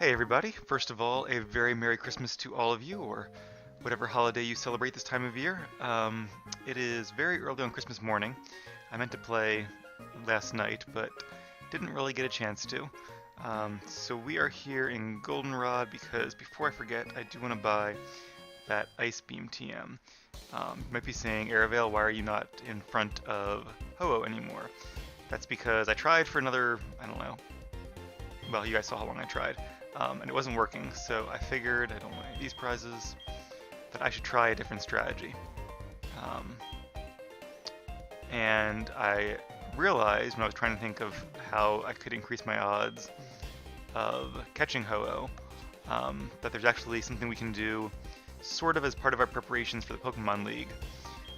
Hey everybody, first of all, a very Merry Christmas to all of you, or whatever holiday you celebrate this time of year. It is very early on Christmas morning. I meant to play last night, but didn't really get a chance to. So we are here in Goldenrod because before I forget, I do want to buy that Ice Beam TM. You might be saying, Aravale, why are you not in front of Ho-Oh anymore? That's because I tried for another, I don't know, well, you guys saw how long I tried. And it wasn't working, so I figured I don't want any of these prizes, but I should try a different strategy. Um, and I realized when I was trying to think of how I could increase my odds of catching Ho-Oh, that there's actually something we can do sort of as part of our preparations for the Pokemon League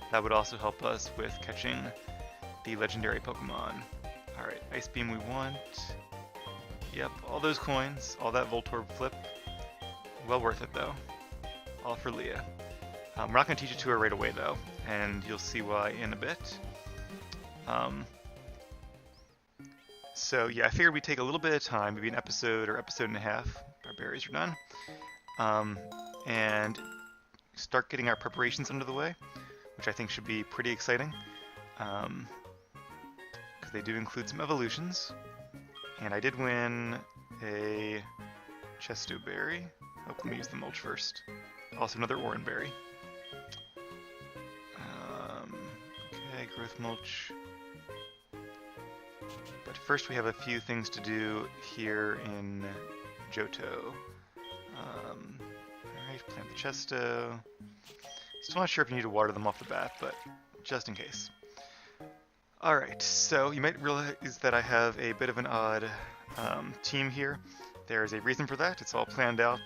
that would also help us with catching the legendary Pokemon. Alright, Ice Beam we want. Yep, all those coins, all that Voltorb flip. Well worth it though. All for Leah. We're not going to teach it to her right away though, and you'll see why in a bit. So yeah, I figured we'd take a little bit of time, maybe an episode or episode and a half. Our berries are done. And start getting our preparations under the way, which I think should be pretty exciting. Because they do include some evolutions. And I did win a Chesto Berry. Oh, let me use the mulch first. Also another Oran Berry. Okay, growth mulch. But first we have a few things to do here in Johto. Alright, plant the Chesto. Still not sure if you need to water them off the bat, but just in case. Alright, so you might realize that I have a bit of an odd team here. There's a reason for that, it's all planned out.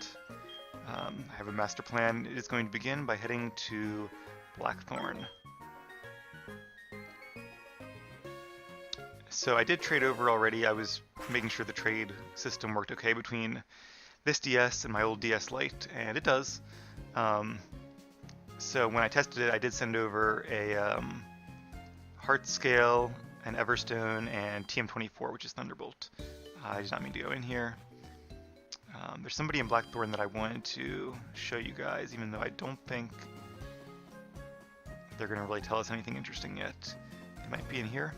I have a master plan. It is going to begin by heading to Blackthorn. So I did trade over already. I was making sure the trade system worked okay between this DS and my old DS Lite, and it does. So when I tested it, I did send over a Heart Scale, an Everstone, and TM24, which is Thunderbolt. I did not mean to go in here. There's somebody in Blackthorn that I wanted to show you guys, even though I don't think they're going to really tell us anything interesting yet. It might be in here.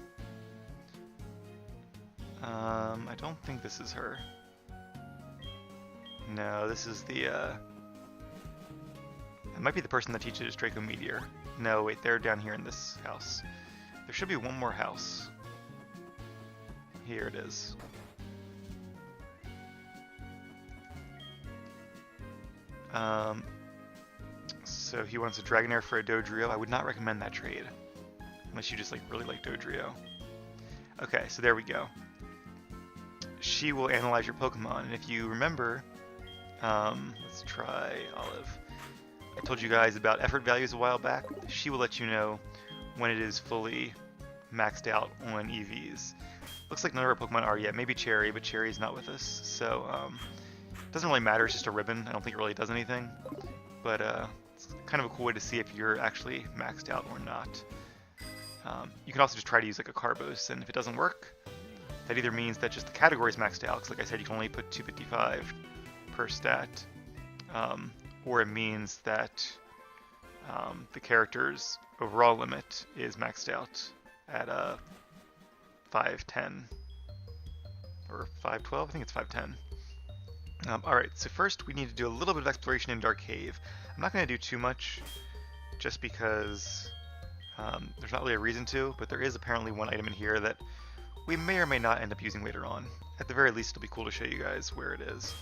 I don't think this is her. No, this is the, it might be the person that teaches Draco Meteor. No, wait, they're down here in this house. There should be one more house. Here it is. So he wants a Dragonair for a Dodrio. I would not recommend that trade. Unless you just really like Dodrio. Okay, so there we go. She will analyze your Pokemon, and if you remember, let's try Olive. I told you guys about effort values a while back. She will let you know when it is fully maxed out on EVs. Looks like none of our Pokemon are yet. Maybe Cherry, but Cherry's not with us, so it doesn't really matter. It's just a ribbon. I don't think it really does anything, but it's kind of a cool way to see if you're actually maxed out or not. You can also just try to use like a Carbos, and if it doesn't work, that either means that just the category is maxed out, because like I said, you can only put 255 per stat, or it means that the character's overall limit is maxed out at 510 or 512. I think it's 510. Alright, so first we need to do a little bit of exploration in Dark Cave. I'm not going to do too much just because there's not really a reason to, but there is apparently one item in here that we may or may not end up using later on. At the very least, it'll be cool to show you guys where it is.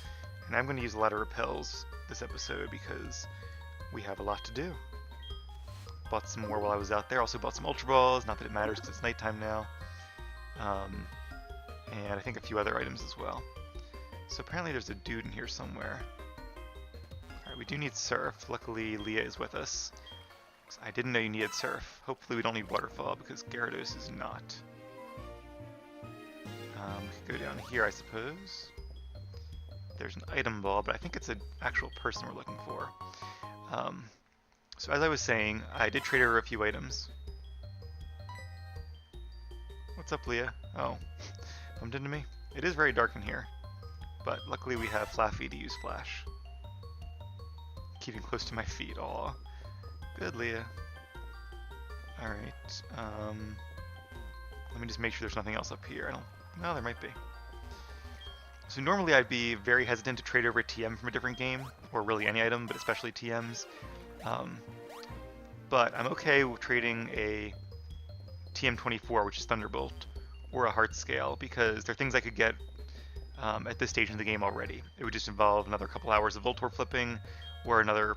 And I'm going to use a lot of repels this episode because we have a lot to do. Bought some more while I was out there. Also bought some Ultra Balls, not that it matters because it's nighttime now. And I think a few other items as well. So apparently there's a dude in here somewhere. Alright, we do need Surf. Luckily Leah is with us. I didn't know you needed Surf. Hopefully we don't need Waterfall because Gyarados is not. We could go down here, I suppose. There's an item ball, but I think it's an actual person we're looking for. So as I was saying, I did trade over a few items. What's up, Leah? Oh, bumped into me. It is very dark in here, but luckily we have Flaffy to use Flash. Keeping close to my feet, aw. Good, Leah. Alright, let me just make sure there's nothing else up here. No, there might be. So normally I'd be very hesitant to trade over a TM from a different game, or really any item, but especially TMs. But I'm okay with trading a TM24, which is Thunderbolt, or a Heart Scale, because they're things I could get at this stage in the game already. It would just involve another couple hours of Voltorb flipping, or another,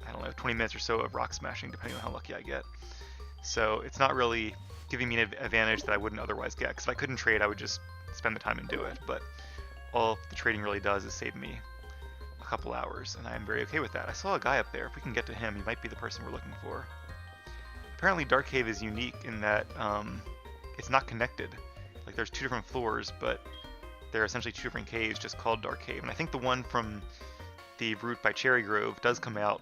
I don't know, 20 minutes or so of rock smashing, depending on how lucky I get. So it's not really giving me an advantage that I wouldn't otherwise get, because if I couldn't trade, I would just spend the time and do it. But all the trading really does is save me a couple hours, and I'm very okay with that. I saw a guy up there. If we can get to him, he might be the person we're looking for. Apparently Dark Cave is unique in that it's not connected. Like, there's two different floors, but they're essentially two different caves just called Dark Cave. And I think the one from the route by Cherry Grove does come out,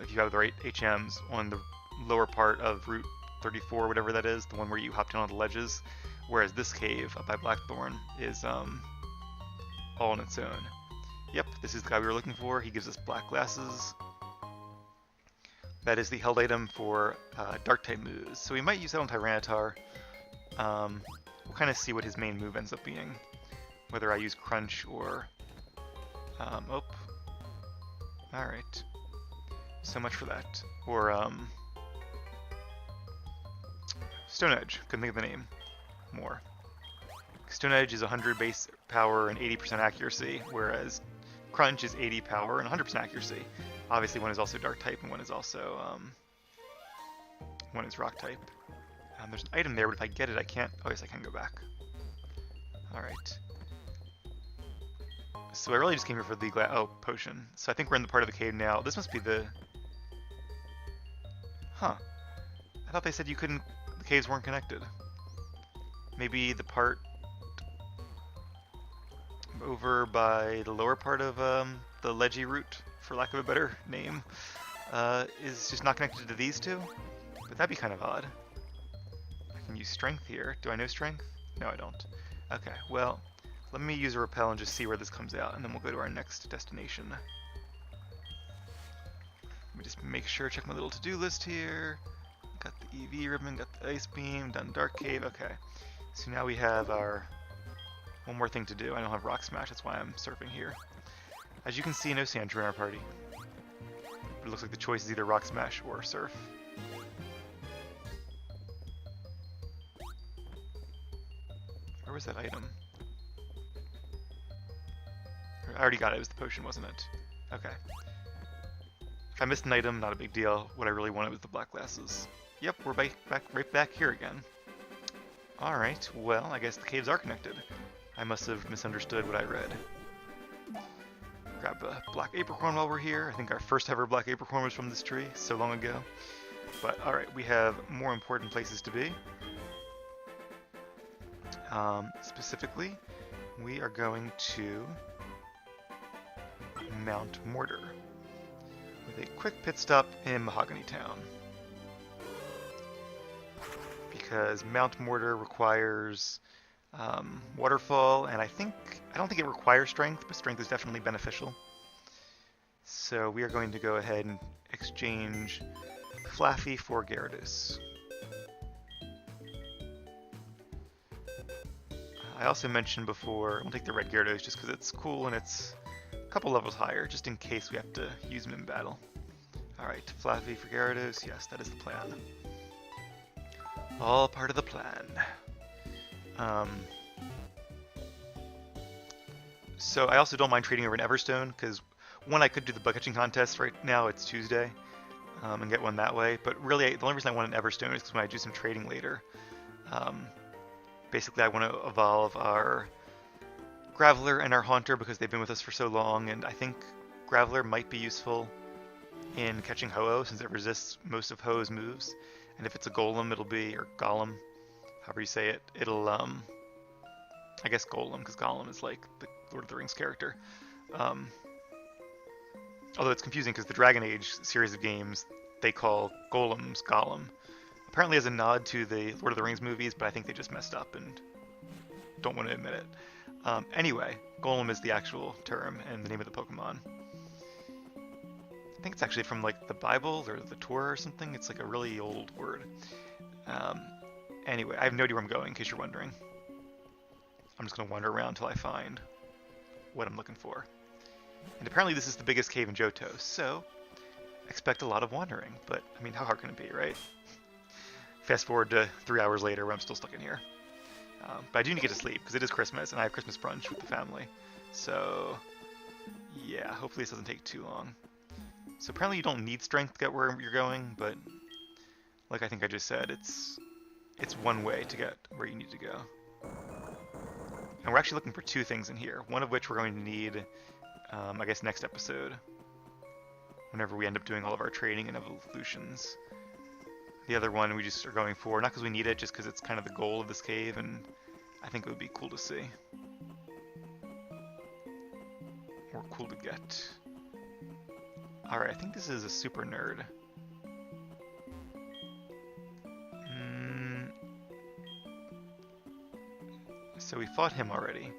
if you have the right HMs, on the lower part of Route 34, whatever that is, the one where you hop down on the ledges, whereas this cave up by Blackthorn is all on its own. Yep, this is the guy we were looking for. He gives us black glasses. That is the held item for Dark-type moves, so we might use that on Tyranitar. We'll kind of see what his main move ends up being, whether I use Crunch or... oh. Alright. So much for that. Or, Stone Edge. Couldn't think of the name. More. Stone Edge is 100 base power and 80% accuracy, whereas Crunch is 80 power and 100% accuracy. Obviously, one is also Dark type, and one is also one is Rock type. There's an item there, but if I get it, I can't. Oh yes, I can go back. All right. So I really just came here for the potion. So I think we're in the part of the cave now. This must be the. Huh. I thought they said you couldn't. The caves weren't connected. Maybe the part over by the lower part of the ledgy route, for lack of a better name, is just not connected to these two? But that'd be kind of odd. I can use strength here. Do I know strength? No, I don't. Okay, well, let me use a repel and just see where this comes out, and then we'll go to our next destination. Let me just make sure, check my little to-do list here. Got the EV ribbon, got the ice beam, done Dark Cave, okay. So now we have our one more thing to do. I don't have Rock Smash, that's why I'm surfing here. As you can see, no Sandra in our party. But it looks like the choice is either Rock Smash or Surf. Where was that item? I already got it, it was the potion, wasn't it? Okay. If I missed an item, not a big deal. What I really wanted was the black glasses. Yep, we're right back here again. Alright, well, I guess the caves are connected. I must have misunderstood what I read. Grab a black apricorn while we're here. I think our first ever black apricorn was from this tree, so long ago. But alright, we have more important places to be. Specifically, we are going to Mount Mortar with a quick pit stop in Mahogany Town. Because Mount Mortar requires Waterfall, and I don't think it requires Strength, but Strength is definitely beneficial. So we are going to go ahead and exchange Flaffy for Gyarados. I also mentioned before, we'll take the red Gyarados just because it's cool and it's a couple levels higher, just in case we have to use him in battle. Alright, Flaffy for Gyarados, yes, that is the plan. All part of the plan. So I also don't mind trading over an Everstone, because one, I could do the bug catching contest right now, it's Tuesday, and get one that way, but really the only reason I want an Everstone is because when I do some trading later, basically I want to evolve our Graveler and our Haunter because they've been with us for so long, and I think Graveler might be useful in catching Ho-Oh since it resists most of Ho-Oh's moves. And if it's a Golem, it'll be, or Golem, however you say it, it'll, I guess Golem, because Golem is like the Lord of the Rings character. Although it's confusing because the Dragon Age series of games, they call Golems Golem. Apparently as a nod to the Lord of the Rings movies, but I think they just messed up and don't want to admit it. Anyway, Golem is the actual term and the name of the Pokemon. I think it's actually from like the Bible or the Torah or something. It's like a really old word. Anyway, I have no idea where I'm going, in case you're wondering. I'm just going to wander around until I find what I'm looking for. And apparently this is the biggest cave in Johto, so expect a lot of wandering. But, I mean, how hard can it be, right? Fast forward to 3 hours later when I'm still stuck in here. But I do need to get to sleep, because it is Christmas, and I have Christmas brunch with the family. So, yeah, hopefully this doesn't take too long. So apparently you don't need strength to get where you're going, but like I think I just said, it's one way to get where you need to go. And we're actually looking for 2 things in here, one of which we're going to need, I guess, next episode, whenever we end up doing all of our training and evolutions. The other one we just are going for, not because we need it, just because it's kind of the goal of this cave, and I think it would be cool to see. Or cool to get. Alright, I think this is a super nerd. So we fought him already.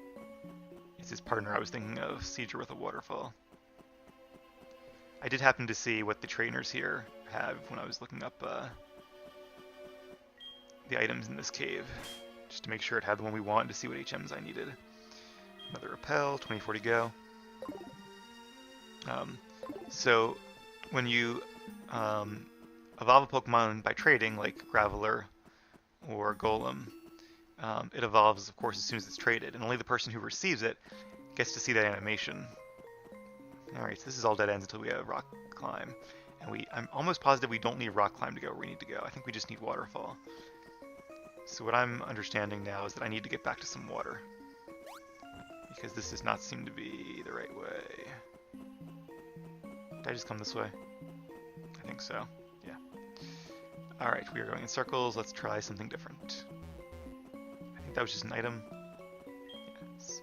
It's his partner I was thinking of, Seizure with a waterfall. I did happen to see what the trainers here have when I was looking up the items in this cave, just to make sure it had the one we want, to see what HMs I needed. Another repel, 24 to go. So when you evolve a Pokemon by trading, like Graveler or Golem, it evolves, of course, as soon as it's traded, and only the person who receives it gets to see that animation. Alright, so this is all dead ends until we have Rock Climb. And I'm almost positive we don't need Rock Climb to go where we need to go. I think we just need Waterfall. So what I'm understanding now is that I need to get back to some water, because this does not seem to be the right way. Did I just come this way? I think so, yeah. Alright, we are going in circles. Let's try something different. I think that was just an item. Yes.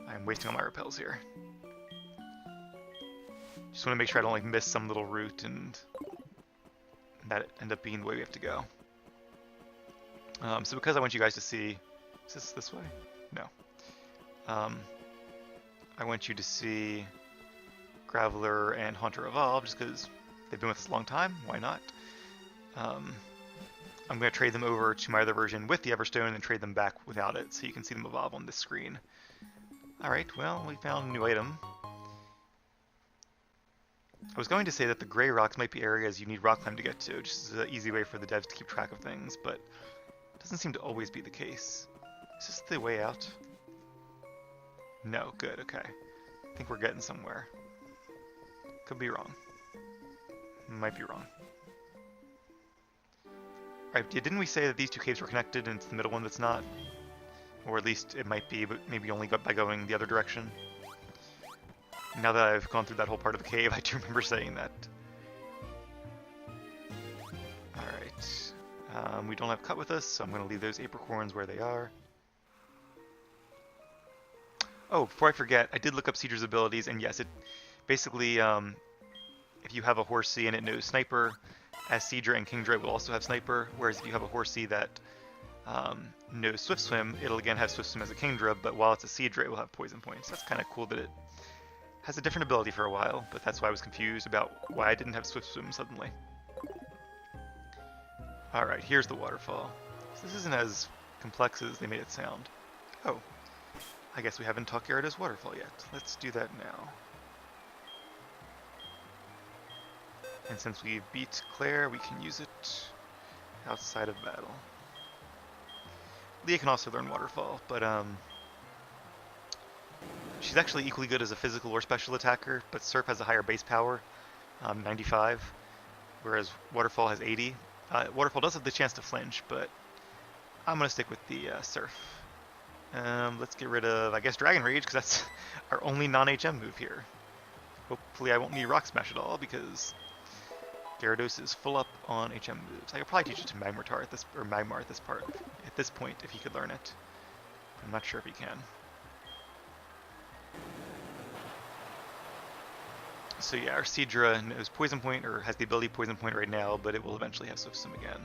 I'm wasting all my repels here. Just want to make sure I don't like miss some little route and that end up being the way we have to go. So because I want you guys to see, is this way? No. I want you to see Graveler and Haunter evolve, just because they've been with us a long time. Why not? I'm going to trade them over to my other version with the Everstone and trade them back without it, so you can see them evolve on this screen. Alright, well, we found a new item. I was going to say that the gray rocks might be areas you need rock climb to get to, just as an easy way for the devs to keep track of things, but it doesn't seem to always be the case. Is this the way out? No, good, okay. I think we're getting somewhere. Could be wrong. Might be wrong. Right, didn't we say that these 2 caves were connected and it's the middle one that's not? Or at least it might be, but maybe only by going the other direction? Now that I've gone through that whole part of the cave, I do remember saying that. Alright. We don't have Cut with us, so I'm going to leave those apricorns where they are. Oh, before I forget, I did look up Seizure's abilities, and yes, it basically, if you have a Horsea and it knows Sniper, as Seizure and Kingdra will also have Sniper, whereas if you have a Horsea that knows Swift Swim, it'll again have Swift Swim as a Kingdra, but while it's a Seizure, it will have Poison Points. That's kind of cool that it has a different ability for a while, but that's why I was confused about why I didn't have Swift Swim suddenly. Alright, here's the waterfall. So this isn't as complex as they made it sound. Oh, I guess we haven't taught Gyarados waterfall yet. Let's do that now. And since we beat Claire, we can use it outside of battle. Leah can also learn waterfall, but she's actually equally good as a physical or special attacker, but Surf has a higher base power, 95, whereas Waterfall has 80. Waterfall does have the chance to flinch, but I'm going to stick with the Surf. Let's get rid of, I guess, Dragon Rage, because that's our only non-HM move here. Hopefully I won't need Rock Smash at all, because Gyarados is full up on HM moves. I could probably teach it to Magmar at this, or Magmar at this point, if he could learn it. I'm not sure if he can. So yeah, our Seadra knows Poison Point, or has the ability Poison Point right now, but it will eventually have Swift Swim again.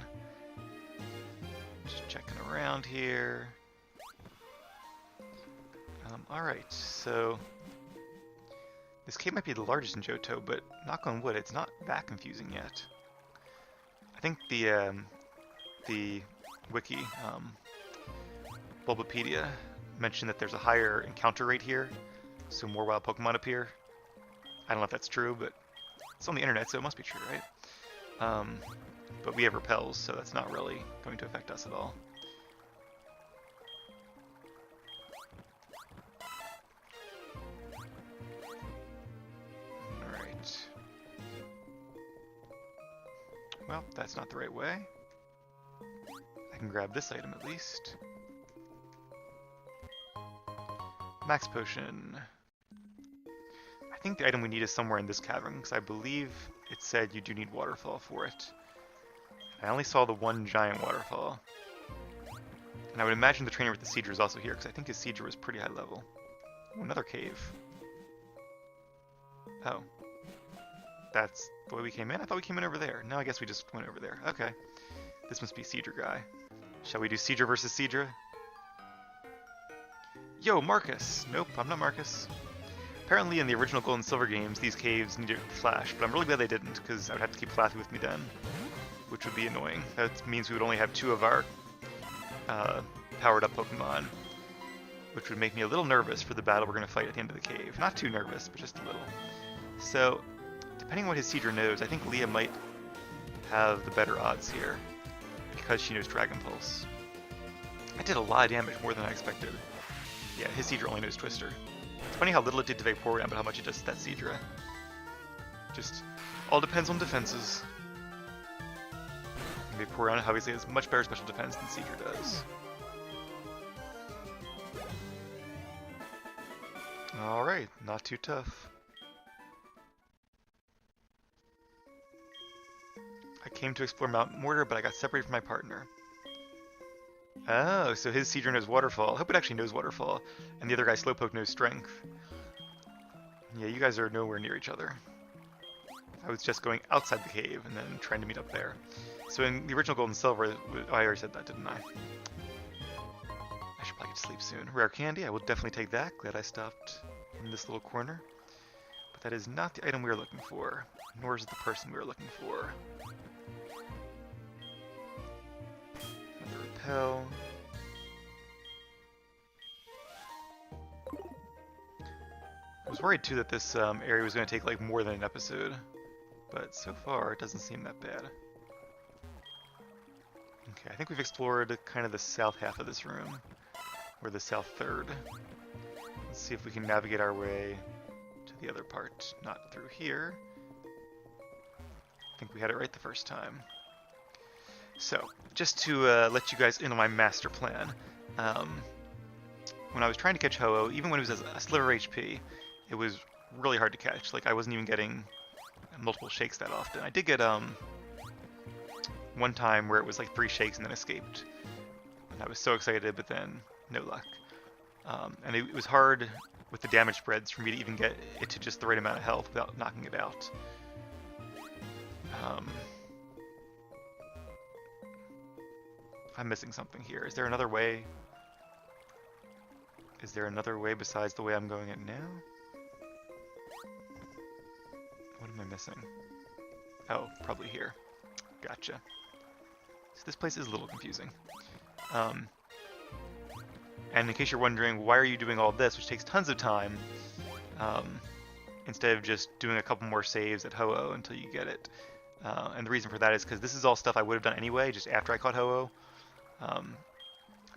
Just checking around here. Alright, so this cave might be the largest in Johto, but knock on wood, it's not that confusing yet. I think the wiki, Bulbapedia, mentioned that there's a higher encounter rate here, so more wild Pokemon appear. I don't know if that's true, but it's on the internet, so it must be true, right? But we have repels, so that's not really going to affect us at all. Alright. Well, that's not the right way. I can grab this item at least. Max Potion. I think the item we need is somewhere in this cavern, because I believe it said you do need waterfall for it. I only saw the one giant waterfall. And I would imagine the trainer with the Seedra is also here, because I think his Seedra was pretty high level. Oh, another cave. Oh. That's the way we came in? I thought we came in over there. No, I guess we just went over there. Okay. This must be Seedra guy. Shall we do Seedra versus Seedra? Yo, Marcus! Nope, I'm not Marcus. Apparently in the original Gold and Silver games, these caves needed Flash, but I'm really glad they didn't, because I would have to keep Flaffy with me then, which would be annoying. That means we would only have 2 of our powered-up Pokemon, which would make me a little nervous for the battle we're going to fight at the end of the cave. Not too nervous, but just a little. So, depending on what his Seedra knows, I think Leah might have the better odds here, because she knows Dragon Pulse. I did a lot of damage, more than I expected. Yeah, his Seedra only knows Twister. It's funny how little it did to Vaporeon, but how much it does to that Seedra. Just all depends on defenses. Vaporeon obviously has much better special defense than Seedra does. Alright, not too tough. I came to explore Mount Mortar, but I got separated from my partner. Oh, so his Seedra knows Waterfall. I hope it actually knows Waterfall. And the other guy, Slowpoke, knows Strength. Yeah, you guys are nowhere near each other. I was just going outside the cave and then trying to meet up there. So in the original Gold and Silver, oh, I already said that, didn't I? I should probably get to sleep soon. Rare candy, I will definitely take that. Glad I stopped in this little corner. But that is not the item we were looking for, nor is it the person we were looking for. Another repel. I was worried too that this area was going to take like more than an episode, but so far it doesn't seem that bad. Okay, I think we've explored kind of the south half of this room, or the south third. Let's see if we can navigate our way to the other part. Not through here. I think we had it right the first time. So, just to let you guys in on my master plan, when I was trying to catch Ho-Oh, even when it was a sliver of HP, it was really hard to catch. Like, I wasn't even getting multiple shakes that often. I did get one time where it was like 3 shakes and then escaped. And I was so excited, but then no luck. And it was hard with the damage spreads for me to even get it to just the right amount of health without knocking it out. I'm missing something here. Is there another way? Is there another way besides the way I'm going it now? What am I missing? Oh, probably here. Gotcha. So this place is a little confusing. And in case you're wondering, why are you doing all this, which takes tons of time, instead of just doing a couple more saves at Ho-Oh until you get it. And the reason for that is because this is all stuff I would have done anyway, just after I caught Ho-Oh.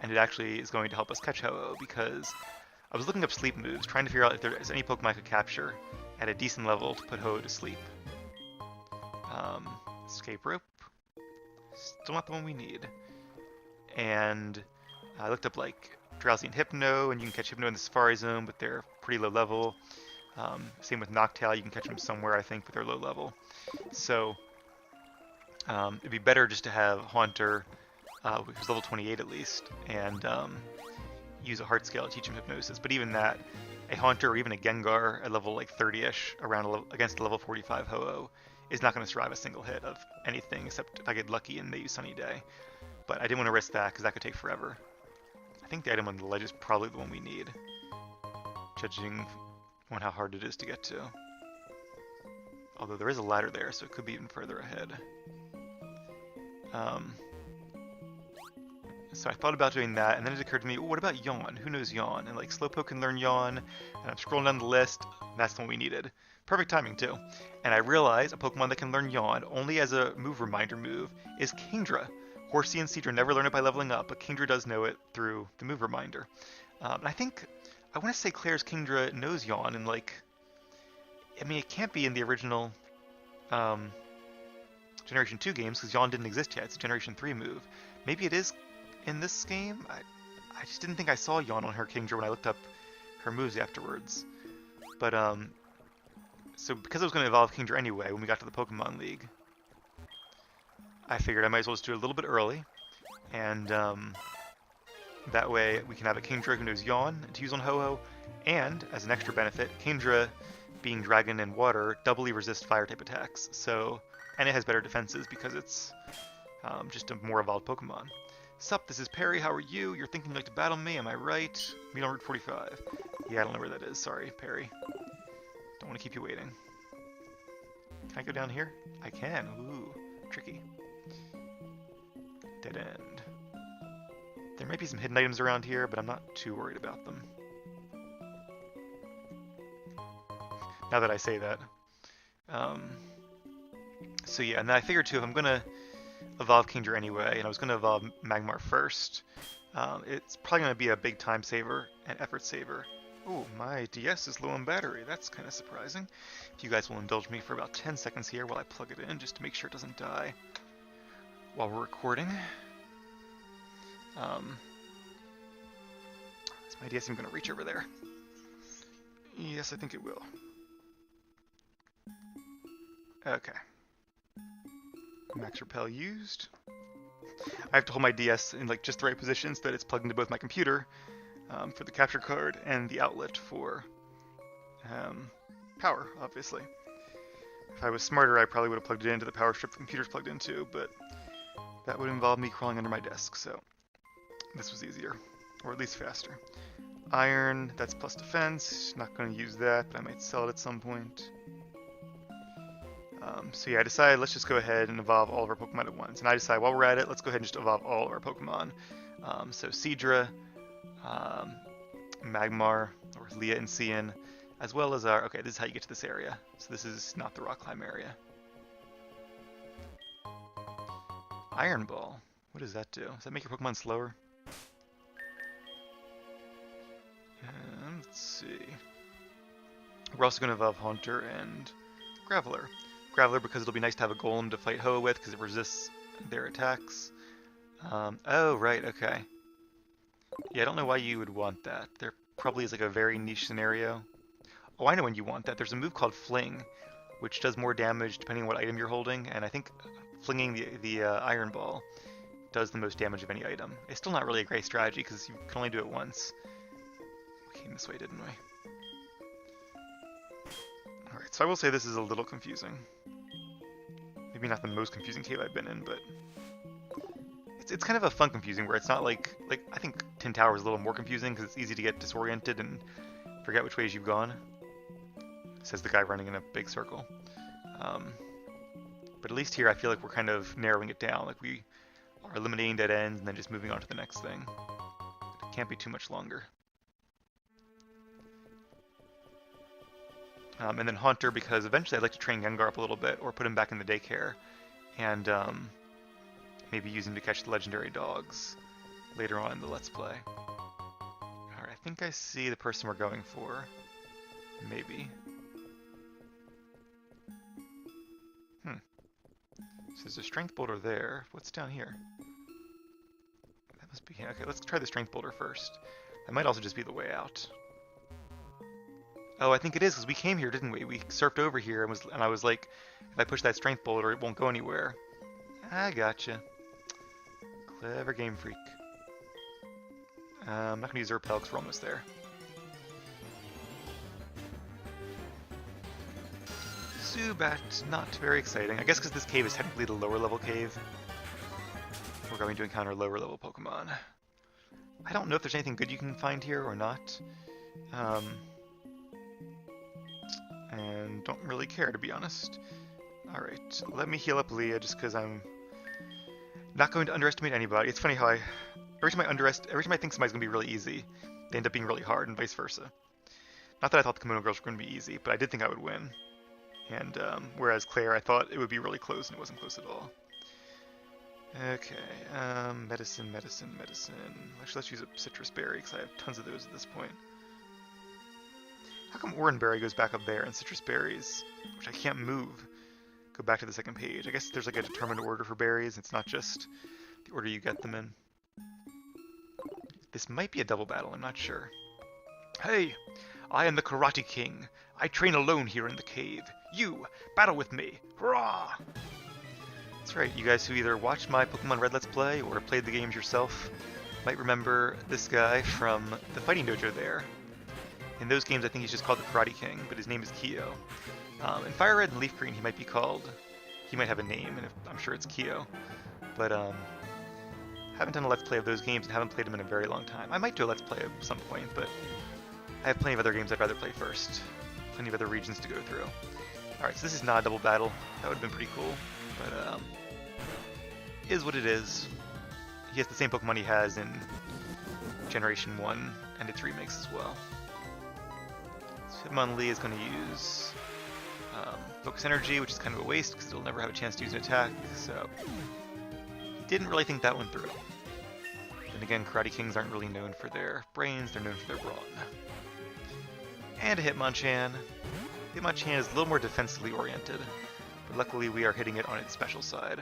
And it actually is going to help us catch Ho-Oh, because I was looking up sleep moves, trying to figure out if there is any Pokemon I could capture at a decent level to put Ho-Oh to sleep. Escape rope. Still not the one we need. And I looked up like Drowsy and Hypno, and you can catch Hypno in the Safari Zone, but they're pretty low level. Same with Noctowl, you can catch them somewhere, I think, but they're low level. So it'd be better just to have Haunter, who's level 28 at least, and use a Heart Scale to teach him Hypnosis. But even that, a Haunter or even a Gengar at level like 30-ish against a level 45 Ho-Oh is not going to survive a single hit of anything, except if I get lucky and they use Sunny Day. But I didn't want to risk that because that could take forever. I think the item on the ledge is probably the one we need. judging on how hard it is to get to. Although there is a ladder there, so it could be even further ahead. So I thought about doing that, and then it occurred to me, what about Yawn? Who knows Yawn? And like Slowpoke can learn Yawn, and I'm scrolling down the list, and that's the one we needed. Perfect timing too. And I realized a Pokemon that can learn Yawn only as a move reminder move is Kingdra. Horsey and Seadra never learn it by leveling up, but Kingdra does know it through the move reminder. And I think, I want to say Claire's Kingdra knows Yawn, and like, I mean, it can't be in the original Generation 2 games, because Yawn didn't exist yet. It's a Generation 3 move. Maybe it is in this game. I just didn't think I saw Yawn on her Kingdra when I looked up her moves afterwards. But, so because I was going to evolve Kingdra anyway when we got to the Pokemon League, I figured I might as well just do it a little bit early, and that way we can have a Kingdra who knows Yawn to use on Ho-Oh, and, as an extra benefit, Kingdra, being Dragon and Water, doubly resist Fire-type attacks, so, and it has better defenses because it's just a more evolved Pokemon. Sup, this is Perry, how are you? You're thinking you'd like to battle me, am I right? Meet on Route 45. Yeah, I don't know where that is, sorry, Perry. Don't want to keep you waiting. Can I go down here? I can, ooh, tricky. Dead end. There might be some hidden items around here, but I'm not too worried about them. Now that I say that. So yeah, and then I figured too, if I'm going to evolve Kingdra anyway, and I was going to evolve Magmar first, it's probably going to be a big time saver and effort saver. Oh, my DS is low on battery. That's kind of surprising. If you guys will indulge me for about 10 seconds here while I plug it in, just to make sure it doesn't die while we're recording. Is my DS even going to reach over there? Yes, I think it will. Okay. Max Repel used. I have to hold my DS in like just the right position so that it's plugged into both my computer for the capture card and the outlet for power, obviously. If I was smarter, I probably would have plugged it into the power strip the computer's plugged into, but that would involve me crawling under my desk, so this was easier, or at least faster. Iron, that's plus defense. Not going to use that, but I might sell it at some point. So yeah, I decided let's just go ahead and evolve all of our Pokemon at once. And I decided while we're at it, let's go ahead and just evolve all of our Pokemon. So Seadra, Magmar, or Leah and Cian, as well as our... Okay, this is how you get to this area. So this is not the rock climb area. Iron Ball. What does that do? Does that make your Pokemon slower? Let's see. We're also going to evolve Haunter and Graveler. Graveler because it'll be nice to have a Golem to fight Ho with because it resists their attacks. Oh, right, okay. Yeah, I don't know why you would want that. There probably is like a very niche scenario. Oh, I know when you want that. There's a move called Fling, which does more damage depending on what item you're holding, and I think flinging the Iron Ball does the most damage of any item. It's still not really a great strategy because you can only do it once. We came this way, didn't we? Alright, so I will say this is a little confusing. Maybe not the most confusing cave I've been in, but it's kind of a fun confusing where it's not like I think Tin Tower is a little more confusing because it's easy to get disoriented and forget which ways you've gone. Says the guy running in a big circle. But at least here I feel like we're kind of narrowing it down. Like we are eliminating dead ends and then just moving on to the next thing. It can't be too much longer. And then Haunter, because eventually I'd like to train Gengar up a little bit, or put him back in the daycare, and maybe use him to catch the legendary dogs later on in the Let's Play. Alright, I think I see the person we're going for. Maybe. So there's a Strength Boulder there. What's down here? That must be... Okay, let's try the Strength Boulder first. That might also just be the way out. Oh, I think it is, because we came here, didn't we? We surfed over here, and I was like, if I push that Strength Boulder, it won't go anywhere. I gotcha. Clever Game Freak. I'm not going to use Repel, because we're almost there. Zubat, not very exciting. I guess because this cave is technically the lower level cave, we're going to encounter lower level Pokemon. I don't know if there's anything good you can find here or not. don't really care, to be honest. Alright, let me heal up Leah, just because I'm not going to underestimate anybody. It's funny how every time I think somebody's going to be really easy, they end up being really hard, and vice versa. Not that I thought the Kimono Girls were going to be easy, but I did think I would win. And whereas Claire, I thought it would be really close, and it wasn't close at all. Okay, medicine. Actually, let's use a citrus berry, because I have tons of those at this point. How come Oran Berry goes back up there, and citrus berries, which I can't move, go back to the second page? I guess there's like a determined order for berries. It's not just the order you get them in. This might be a double battle, I'm not sure. Hey, I am the Karate King. I train alone here in the cave. You, battle with me. Hurrah! That's right, you guys who either watched my Pokemon Red Let's Play or played the games yourself might remember this guy from the fighting dojo there. In those games, I think he's just called the Karate King, but his name is Kyo. In Fire Red and Leaf Green, he might have a name, and I'm sure it's Kyo. But, haven't done a Let's Play of those games and haven't played them in a very long time. I might do a Let's Play at some point, but I have plenty of other games I'd rather play first. Plenty of other regions to go through. Alright, so this is not a double battle. That would have been pretty cool, but, is what it is. He has the same Pokemon he has in Generation 1 and its remakes as well. So Hitmonlee is going to use Focus Energy, which is kind of a waste because it'll never have a chance to use an attack, so he didn't really think that one through. Then again, Karate Kings aren't really known for their brains, they're known for their brawn. And a Hitmonchan. Hitmonchan is a little more defensively oriented, but luckily we are hitting it on its special side.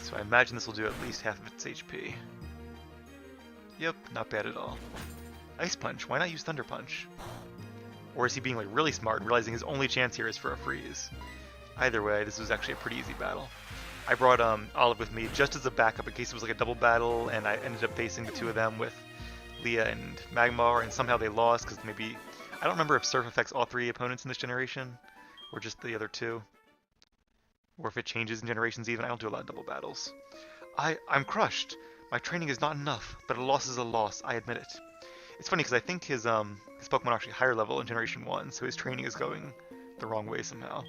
So I imagine this will do at least half of its HP. Yep, not bad at all. Ice Punch, why not use Thunder Punch? Or is he being like really smart and realizing his only chance here is for a freeze? Either way, this was actually a pretty easy battle. I brought Olive with me just as a backup in case it was like a double battle and I ended up facing the two of them with Leah and Magmar, and somehow they lost because maybe... I don't remember if Surf affects all three opponents in this generation, or just the other two. Or if it changes in generations even. I don't do a lot of double battles. I'm crushed. My training is not enough, but a loss is a loss, I admit it. It's funny because I think his Pokemon are actually higher level in Generation 1, so his training is going the wrong way somehow.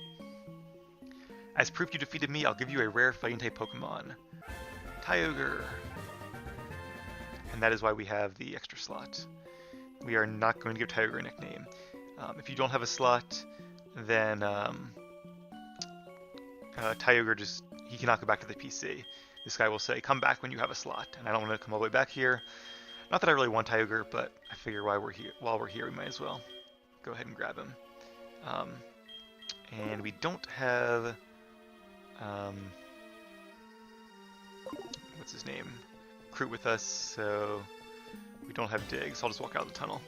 As proof you defeated me, I'll give you a rare fighting type Pokemon. Kyogre. And that is why we have the extra slot. We are not going to give Kyogre a nickname. If you don't have a slot, then Kyogre he cannot go back to the PC. This guy will say, come back when you have a slot, and I don't want to come all the way back here. Not that I really want Kyogre, but I figure while we're here, we might as well go ahead and grab him. And we don't have, what's his name? Kroot with us, so we don't have Dig, so I'll just walk out of the tunnel.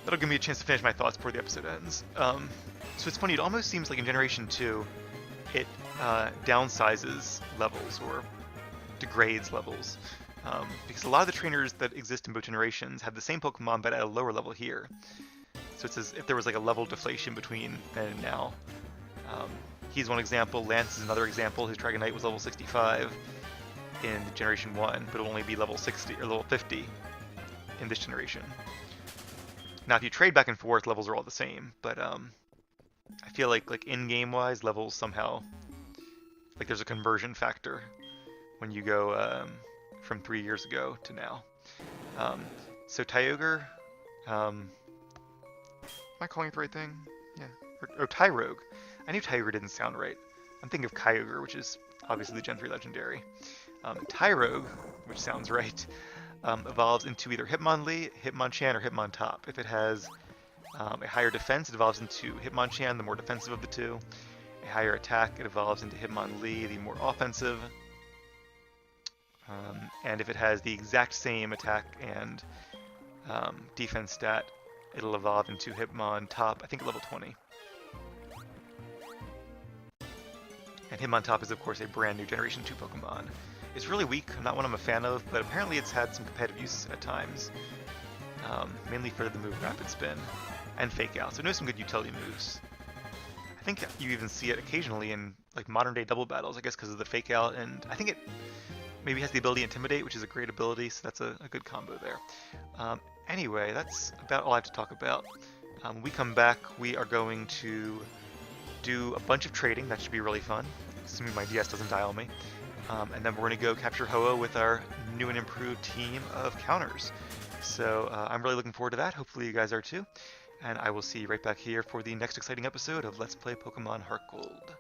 That'll give me a chance to finish my thoughts before the episode ends. So it's funny, it almost seems like in Generation 2, it downsizes levels, or degrades levels. Because a lot of the trainers that exist in both generations have the same Pokemon but at a lower level here. So it's as if there was like a level deflation between then and now. He's one example, Lance is another example. His Dragonite was level 65 in Generation 1, but it'll only be level 60 or level 50 in this generation. Now if you trade back and forth, levels are all the same, but I feel like in-game wise, levels somehow, like there's a conversion factor when you go from 3 years ago to now. So Kyogre, am I calling it the right thing? Yeah. Or Tyrogue. I knew Tyogre didn't sound right. I'm thinking of Kyogre, which is obviously the Gen 3 legendary. Tyrogue, which sounds right, evolves into either Hitmonlee, Hitmonchan, or Hitmontop. If it has a higher defense, it evolves into Hitmonchan, the more defensive of the two. A higher attack, it evolves into Hitmonlee, the more offensive. And if it has the exact same attack and defense stat, it'll evolve into Hitmontop, I think at level 20. And Hitmontop is of course a brand new Generation 2 Pokemon. It's really weak, not one I'm a fan of, but apparently it's had some competitive use at times. Mainly for the move Rapid Spin and Fake Out, so it knows some good utility moves. I think you even see it occasionally in like modern day double battles, I guess because of the Fake Out, and I think it maybe has the ability Intimidate, which is a great ability, so that's a good combo there. Anyway, that's about all I have to talk about. When we come back, we are going to do a bunch of trading. That should be really fun, assuming my DS doesn't die on me. And then we're going to go capture Ho-Oh with our new and improved team of counters. So I'm really looking forward to that. Hopefully you guys are too. And I will see you right back here for the next exciting episode of Let's Play Pokemon Heartgold.